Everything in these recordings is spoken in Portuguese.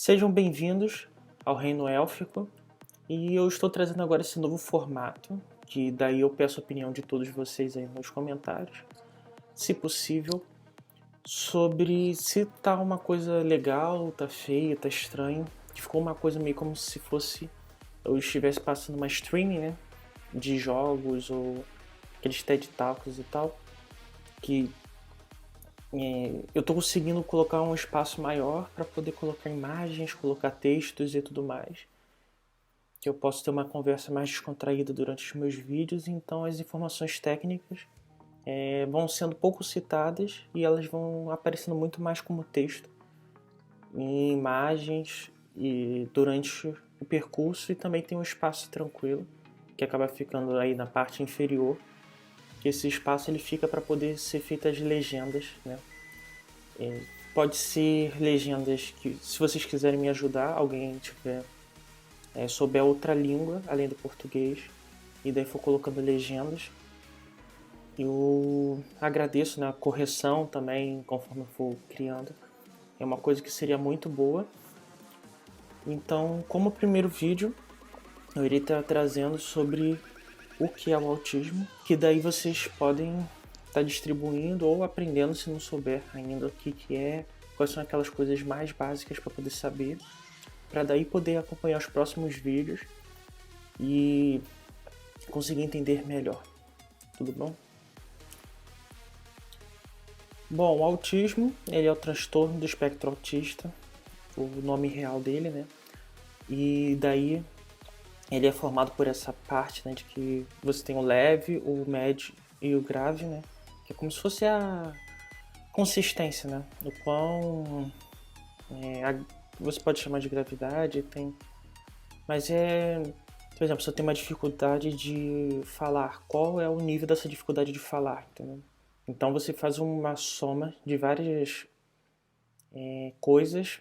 Sejam bem-vindos ao Reino Élfico e eu estou trazendo agora esse novo formato, que daí eu peço a opinião de todos vocês aí nos comentários, se possível, sobre se tá uma coisa legal, tá feia, tá estranho, que ficou uma coisa meio como se fosse eu estivesse passando uma streaming, né, de jogos ou aqueles TED Talks e tal, que eu estou conseguindo colocar um espaço maior para poder colocar imagens, colocar textos e tudo mais. Que eu posso ter uma conversa mais descontraída durante os meus vídeos, então as informações técnicas vão sendo pouco citadas e elas vão aparecendo muito mais como texto, em imagens e durante o percurso, e também tem um espaço tranquilo que acaba ficando aí na parte inferior, que esse espaço ele fica para poder ser feitas legendas, né? Pode ser legendas que, se vocês quiserem me ajudar, alguém tiver souber outra língua além do português e daí for colocando legendas, eu agradeço, né, a correção também conforme eu for criando, é uma coisa que seria muito boa. Então, como primeiro vídeo, eu irei estar trazendo sobre o que é o autismo, que daí vocês podem estar distribuindo ou aprendendo, se não souber ainda o que é, quais são aquelas coisas mais básicas para poder saber, para daí poder acompanhar os próximos vídeos e conseguir entender melhor. Tudo bom? Bom, o autismo, ele é o transtorno do espectro autista, o nome real dele, né? E daí ele é formado por essa parte, né, de que você tem o leve, o médio e o grave, né? Que é como se fosse a consistência, né? O quão você pode chamar de gravidade, tem, mas por exemplo, se eu tenho uma dificuldade de falar, qual é o nível dessa dificuldade de falar, entendeu? Então você faz uma soma de várias coisas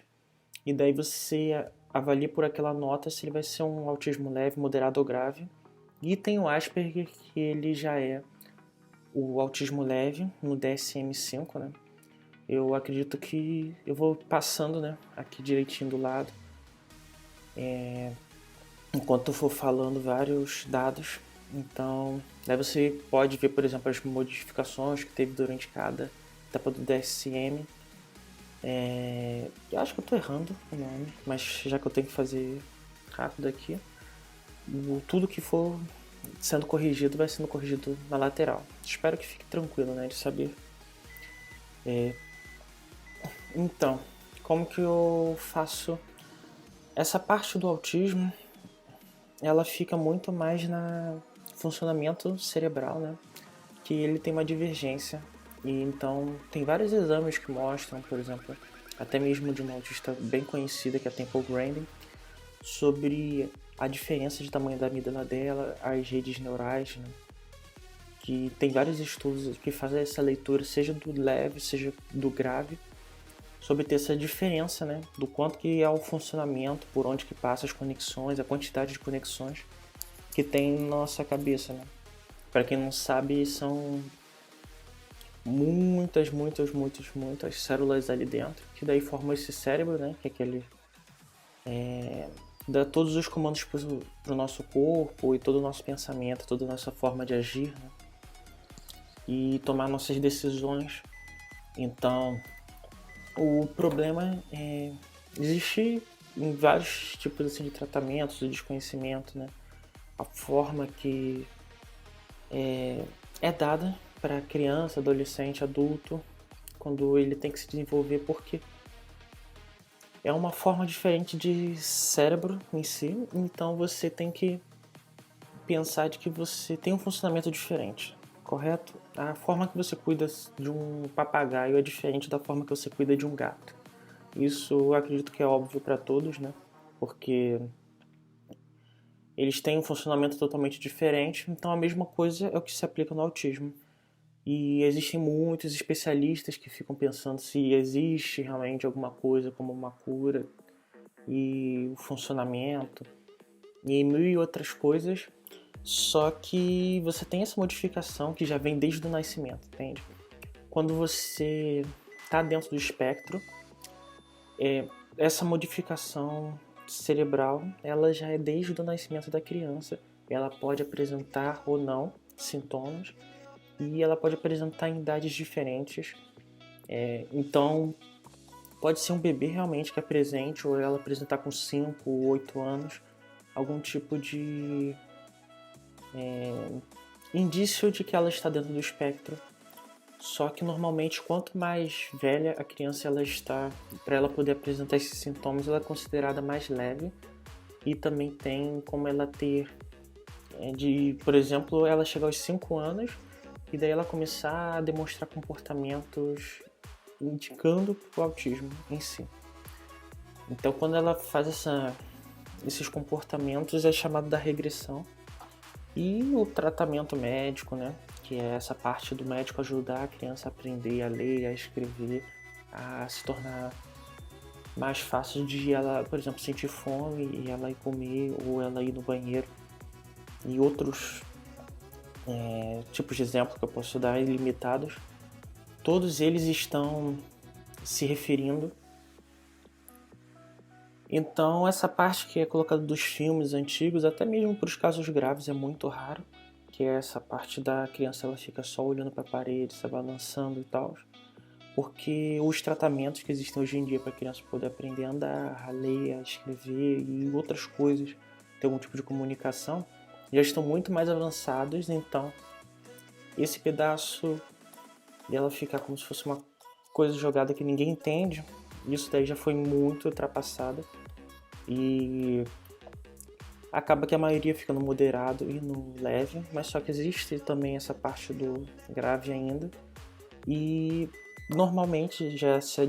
e daí você avalia por aquela nota se ele vai ser um autismo leve, moderado ou grave. E tem o Asperger, que ele já é o autismo leve no DSM-5, né? Eu acredito que eu vou passando, né, aqui direitinho do lado, enquanto eu for falando vários dados. Então, daí você pode ver, por exemplo, as modificações que teve durante cada etapa do DSM. Eu acho que eu tô errando o nome, mas já que eu tenho que fazer rápido aqui, tudo que for sendo corrigido vai sendo corrigido na lateral. Espero que fique tranquilo, né, de saber. Então, como que eu faço essa parte do autismo? Ela fica muito mais no funcionamento cerebral, né? Que ele tem uma divergência. E então tem vários exames que mostram, por exemplo, até mesmo de uma autista bem conhecida, que é a Temple Grandin, sobre a diferença de tamanho da amígdala dela, as redes neurais, né? Que tem vários estudos que fazem essa leitura, seja do leve, seja do grave, sobre ter essa diferença, né, do quanto que é o funcionamento, por onde que passa as conexões, a quantidade de conexões que tem na nossa cabeça, né. Para quem não sabe, são muitas células ali dentro, que daí formam esse cérebro, né, que é aquele dá todos os comandos para o nosso corpo e todo o nosso pensamento, toda a nossa forma de agir, né, e tomar nossas decisões. Então, o problema é existe em vários tipos assim, de tratamentos, de desconhecimento, né? A forma que é dada para criança, adolescente, adulto, quando ele tem que se desenvolver, porque é uma forma diferente de cérebro em si, então você tem que pensar de que você tem um funcionamento diferente, correto? A forma que você cuida de um papagaio é diferente da forma que você cuida de um gato. Isso eu acredito que é óbvio para todos, né? Porque eles têm um funcionamento totalmente diferente, então a mesma coisa é o que se aplica no autismo. E existem muitos especialistas que ficam pensando se existe realmente alguma coisa como uma cura e o funcionamento e mil e outras coisas. Só que você tem essa modificação que já vem desde o nascimento, entende? Quando você está dentro do espectro, essa modificação cerebral, ela já é desde o nascimento da criança. Ela pode apresentar ou não sintomas e ela pode apresentar em idades diferentes. Então, pode ser um bebê realmente que apresente, ou ela apresentar com 5 ou 8 anos, algum tipo de indício de que ela está dentro do espectro. Só que normalmente, quanto mais velha a criança ela está, para ela poder apresentar esses sintomas, ela é considerada mais leve. E também tem como ela ter, por exemplo, ela chegar aos 5 anos e daí ela começar a demonstrar comportamentos indicando o autismo em si. Então, quando ela faz esses comportamentos, é chamado da regressão. E o tratamento médico, né, que é essa parte do médico ajudar a criança a aprender a ler, a escrever, a se tornar mais fácil de ela, por exemplo, sentir fome e ela ir comer ou ela ir no banheiro. E outros tipos de exemplo que eu posso dar ilimitados, todos eles estão se referindo. Então, essa parte que é colocada dos filmes antigos, até mesmo para os casos graves, é muito raro, que é essa parte da criança, ela fica só olhando para a parede, se balançando e tal, porque os tratamentos que existem hoje em dia para a criança poder aprender a andar, a ler, a escrever e outras coisas, ter algum tipo de comunicação, já estão muito mais avançados. Então esse pedaço dela ficar como se fosse uma coisa jogada que ninguém entende, isso daí já foi muito ultrapassado e acaba que a maioria fica no moderado e no leve, mas só que existe também essa parte do grave ainda. E normalmente já se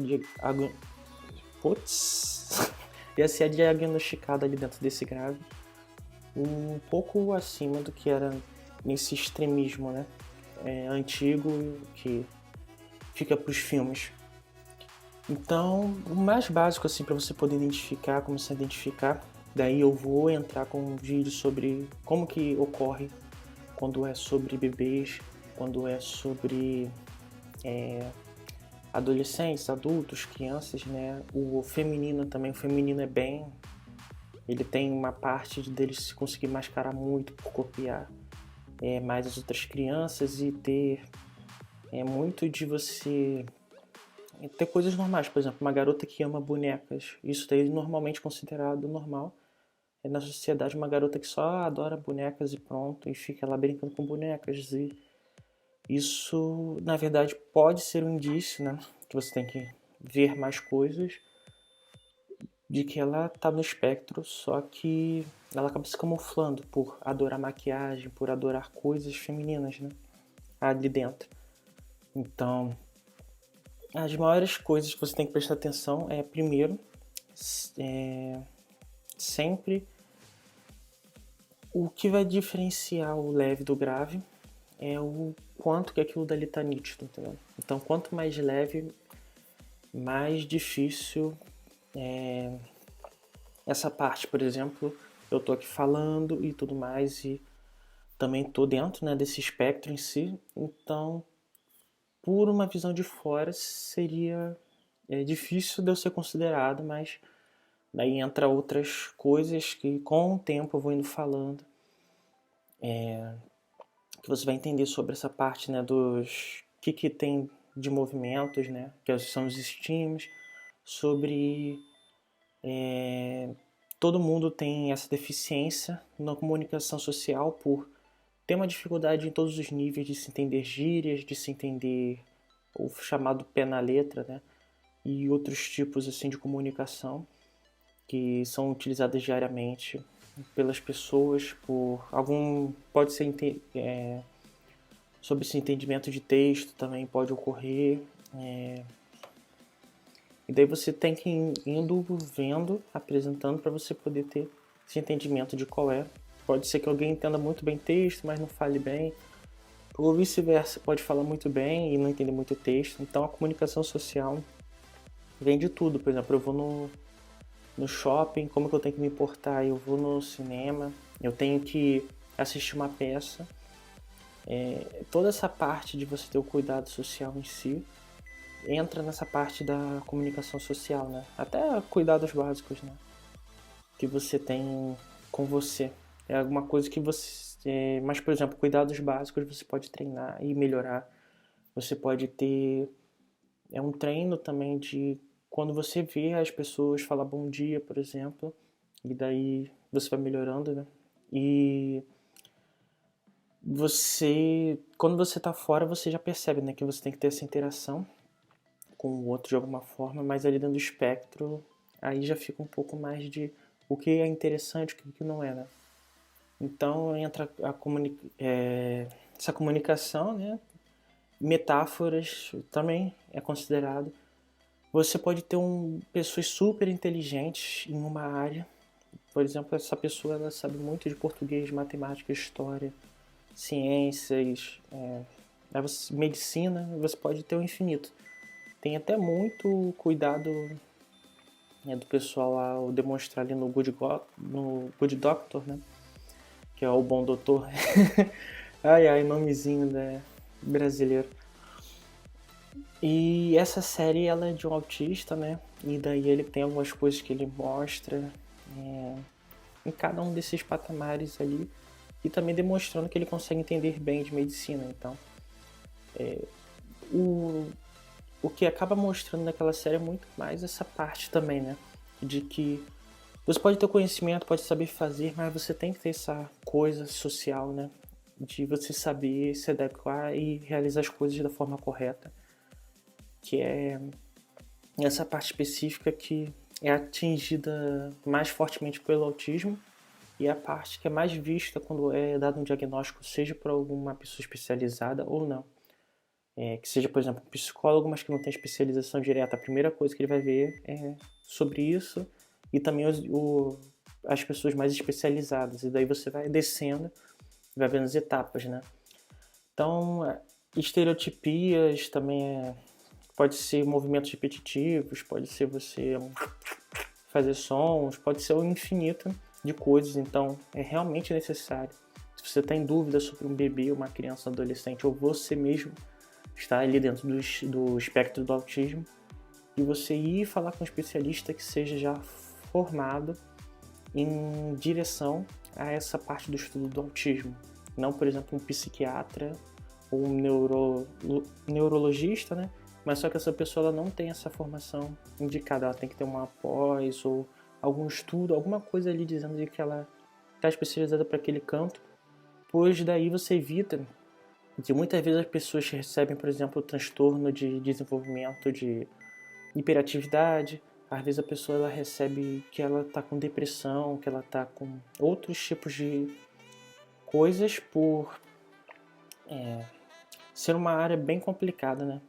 é diagnosticado ali dentro desse grave um pouco acima do que era nesse extremismo, né? Antigo que fica para os filmes. Então, o mais básico assim para você poder identificar, começar a identificar, daí eu vou entrar com um vídeo sobre como que ocorre quando é sobre bebês, quando é sobre adolescentes, adultos, crianças, né? O feminino também, o feminino ele tem uma parte dele se conseguir mascarar muito por copiar mais as outras crianças e ter muito de você ter coisas normais. Por exemplo, uma garota que ama bonecas, isso daí é normalmente considerado normal. É na sociedade uma garota que só adora bonecas e pronto, e fica lá brincando com bonecas. E isso, na verdade, pode ser um indício, né? Que você tem que ver mais coisas de que ela tá no espectro, só que ela acaba se camuflando por adorar maquiagem, por adorar coisas femininas, né? Ali dentro. Então, as maiores coisas que você tem que prestar atenção primeiro, sempre o que vai diferenciar o leve do grave é o quanto que aquilo dali tá nítido, entendeu? Então, quanto mais leve, mais difícil essa parte. Por exemplo, eu tô aqui falando e tudo mais e também tô dentro, né, desse espectro em si. Então, por uma visão de fora, seria difícil de eu ser considerado, mas daí entra outras coisas que com o tempo eu vou indo falando, que você vai entender sobre essa parte, né, dos que tem de movimentos, né, que são os estímulos, sobre todo mundo tem essa deficiência na comunicação social por ter uma dificuldade em todos os níveis de se entender gírias, de se entender o chamado pé na letra, né, e outros tipos assim de comunicação que são utilizadas diariamente pelas pessoas por pode ser sobre esse entendimento de texto também pode ocorrer, e daí você tem que ir indo vendo, apresentando para você poder ter esse entendimento de qual é. Pode ser que alguém entenda muito bem texto, mas não fale bem, ou vice-versa, pode falar muito bem e não entender muito texto. Então a comunicação social vem de tudo. Por exemplo, eu vou no shopping, como que eu tenho que me portar? Eu vou no cinema, eu tenho que assistir uma peça. Toda essa parte de você ter o cuidado social em si entra nessa parte da comunicação social, né? Até cuidados básicos, né? Que você tem com você. É alguma coisa que você... Mas, por exemplo, cuidados básicos você pode treinar e melhorar. Você pode ter... É um treino também de... Quando você vê as pessoas falar bom dia, por exemplo, e daí você vai melhorando, né? E quando você tá fora, você já percebe, né, que você tem que ter essa interação com o outro de alguma forma, mas ali dentro do espectro, aí já fica um pouco mais de o que é interessante, o que não é, né? Então entra essa comunicação, né? Metáforas também é considerado. Você pode ter pessoas super inteligentes em uma área. Por exemplo, essa pessoa ela sabe muito de português, matemática, história, ciências, medicina. Você pode ter o infinito. Tem até muito cuidado do pessoal ao demonstrar ali no Good Doctor, né? Que é o bom doutor. Ai, ai, nomezinho brasileiro. E essa série, ela é de um autista, né? E daí ele tem algumas coisas que ele mostra em cada um desses patamares ali. E também demonstrando que ele consegue entender bem de medicina. Então, o que acaba mostrando naquela série é muito mais essa parte também, né? De que você pode ter conhecimento, pode saber fazer, mas você tem que ter essa coisa social, né? De você saber se adequar e realizar as coisas da forma correta. Que é essa parte específica que é atingida mais fortemente pelo autismo e a parte que é mais vista quando é dado um diagnóstico, seja por alguma pessoa especializada ou não. Que seja, por exemplo, um psicólogo, mas que não tem especialização direta. A primeira coisa que ele vai ver é sobre isso e também as pessoas mais especializadas. E daí você vai descendo e vai vendo as etapas, né? Então, estereotipias também pode ser movimentos repetitivos, pode ser você fazer sons, pode ser o infinito de coisas. Então, é realmente necessário. Se você está em dúvida sobre um bebê, uma criança, um adolescente, ou você mesmo está ali dentro do espectro do autismo, e você ir falar com um especialista que seja já formado em direção a essa parte do estudo do autismo. Não, por exemplo, um psiquiatra ou um neurologista, né? Mas só que essa pessoa ela não tem essa formação indicada, ela tem que ter uma pós ou algum estudo, alguma coisa ali dizendo de que ela está especializada para aquele campo, pois daí você evita que muitas vezes as pessoas recebem, por exemplo, transtorno de desenvolvimento de hiperatividade. Às vezes a pessoa ela recebe que ela está com depressão, que ela está com outros tipos de coisas por ser uma área bem complicada, né?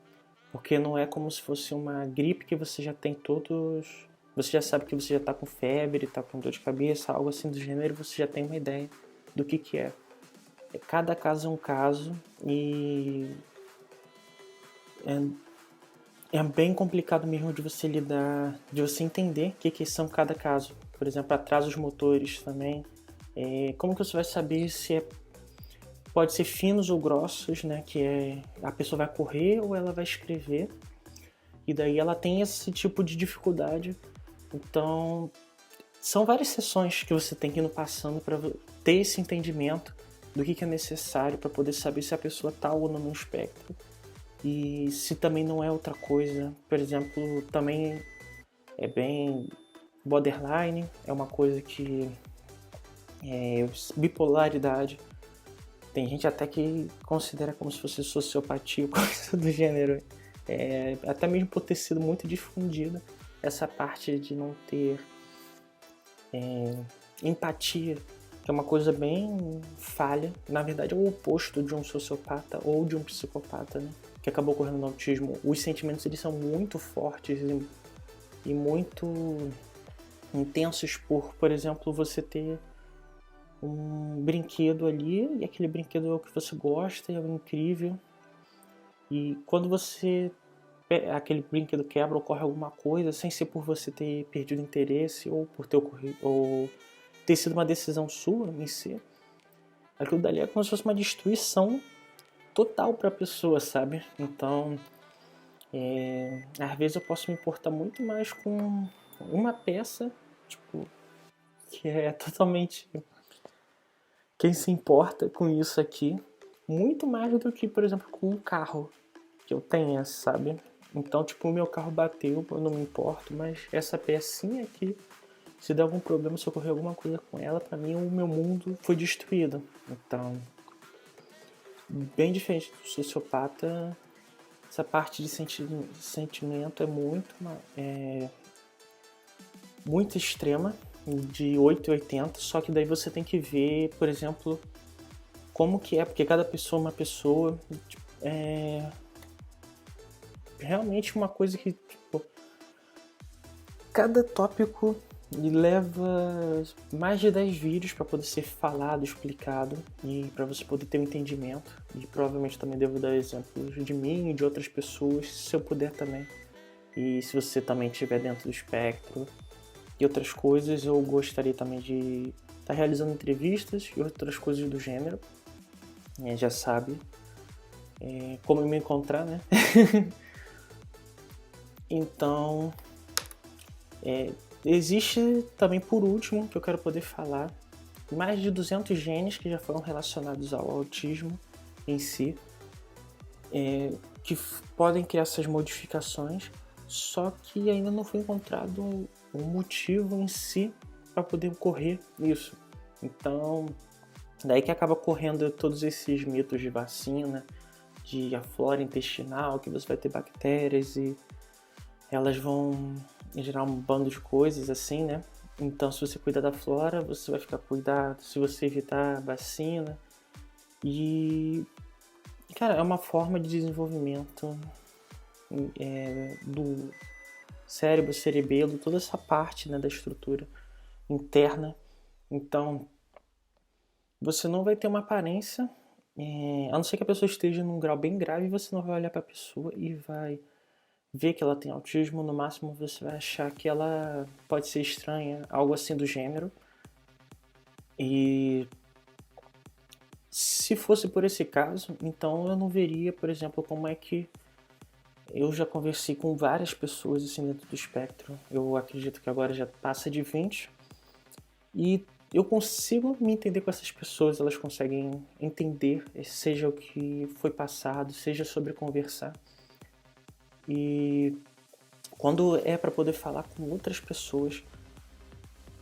Porque não é como se fosse uma gripe que você já tem todos... Você já sabe que você já está com febre, está com dor de cabeça, algo assim do gênero, você já tem uma ideia do que é. Cada caso é um caso e é bem complicado mesmo de você lidar, de você entender o que são cada caso. Por exemplo, atrasos motores também. Como que você vai saber se pode ser finos ou grossos, né? Que a pessoa vai correr ou ela vai escrever. E daí ela tem esse tipo de dificuldade. Então, são várias sessões que você tem que ir passando para ter esse entendimento do que é necessário para poder saber se a pessoa está ou não no espectro. E se também não é outra coisa. Por exemplo, também é bem borderline, é uma coisa que bipolaridade. Tem gente até que considera como se fosse sociopatia, coisa do gênero. Até mesmo por ter sido muito difundida essa parte de não ter empatia, que é uma coisa bem falha. Na verdade é o oposto de um sociopata ou de um psicopata, né? Que acabou ocorrendo no autismo. Os sentimentos eles são muito fortes e muito intensos por exemplo, você ter um brinquedo ali e aquele brinquedo é o que você gosta e é incrível. E quando aquele brinquedo quebra, ocorre alguma coisa, sem ser por você ter perdido interesse ou por ter sido uma decisão sua em si, aquilo dali é como se fosse uma destruição total para a pessoa, sabe? Então, Às vezes eu posso me importar muito mais com uma peça, tipo, que é totalmente... Quem se importa com isso aqui, muito mais do que, por exemplo, com um carro que eu tenha, sabe? Então, tipo, o meu carro bateu, eu não me importo, mas essa pecinha aqui, se der algum problema, se ocorrer alguma coisa com ela, pra mim o meu mundo foi destruído. Então, bem diferente do sociopata, essa parte de sentimento é muito extrema, de 880, só que daí você tem que ver, por exemplo, como que é, porque cada pessoa é uma pessoa, tipo, realmente uma coisa que, tipo, cada tópico leva mais de 10 vídeos para poder ser falado, explicado e para você poder ter um entendimento. E provavelmente também devo dar exemplos de mim e de outras pessoas, se eu puder também. E se você também estiver dentro do espectro e outras coisas, eu gostaria também de estar realizando entrevistas e outras coisas do gênero. Já sabe como me encontrar, né? Então, existe também, por último, que eu quero poder falar, mais de 200 genes que já foram relacionados ao autismo em si, que podem criar essas modificações, só que ainda não foi encontrado um motivo em si para poder ocorrer isso. Então, daí que acaba correndo todos esses mitos de vacina, de a flora intestinal, que você vai ter bactérias e elas vão gerar um bando de coisas assim, né? Então, se você cuidar da flora, você vai ficar cuidado. Se você evitar a vacina. E, cara, é uma forma de desenvolvimento do cérebro, cerebelo, toda essa parte, né, da estrutura interna. Então, você não vai ter uma aparência, a não ser que a pessoa esteja num grau bem grave, você não vai olhar para a pessoa e vai ver que ela tem autismo. No máximo você vai achar que ela pode ser estranha, algo assim do gênero. E se fosse por esse caso, então eu não veria, por exemplo, como é que eu já conversei com várias pessoas assim dentro do espectro. Eu acredito que agora já passa de 20 e eu consigo me entender com essas pessoas, elas conseguem entender, seja o que foi passado, seja sobre conversar. E quando é para poder falar com outras pessoas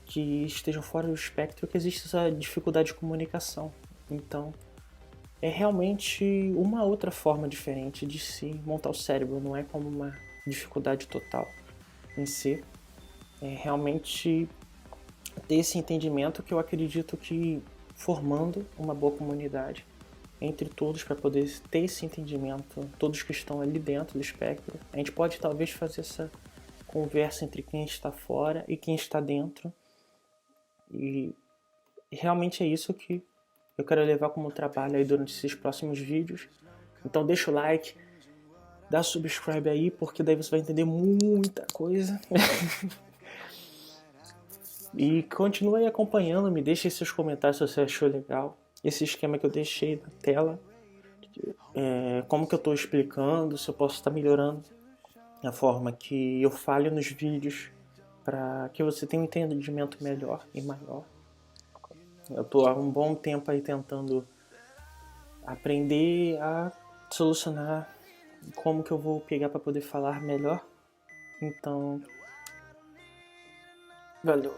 que estejam fora do espectro, que existe essa dificuldade de comunicação. Então, é realmente uma outra forma diferente de se montar o cérebro, não é como uma dificuldade total em si. É realmente ter esse entendimento que eu acredito que formando uma boa comunidade entre todos para poder ter esse entendimento, todos que estão ali dentro do espectro, a gente pode talvez fazer essa conversa entre quem está fora e quem está dentro. E realmente é isso que eu quero levar como trabalho aí durante esses próximos vídeos. Então deixa o like, dá subscribe aí, porque daí você vai entender muita coisa. E continue aí acompanhando, me deixe seus comentários se você achou legal. Esse esquema que eu deixei na tela, como que eu estou explicando, se eu posso estar melhorando a forma que eu falo nos vídeos, para que você tenha um entendimento melhor e maior. Eu estou há um bom tempo aí tentando aprender a solucionar como que eu vou pegar para poder falar melhor. Então, valeu.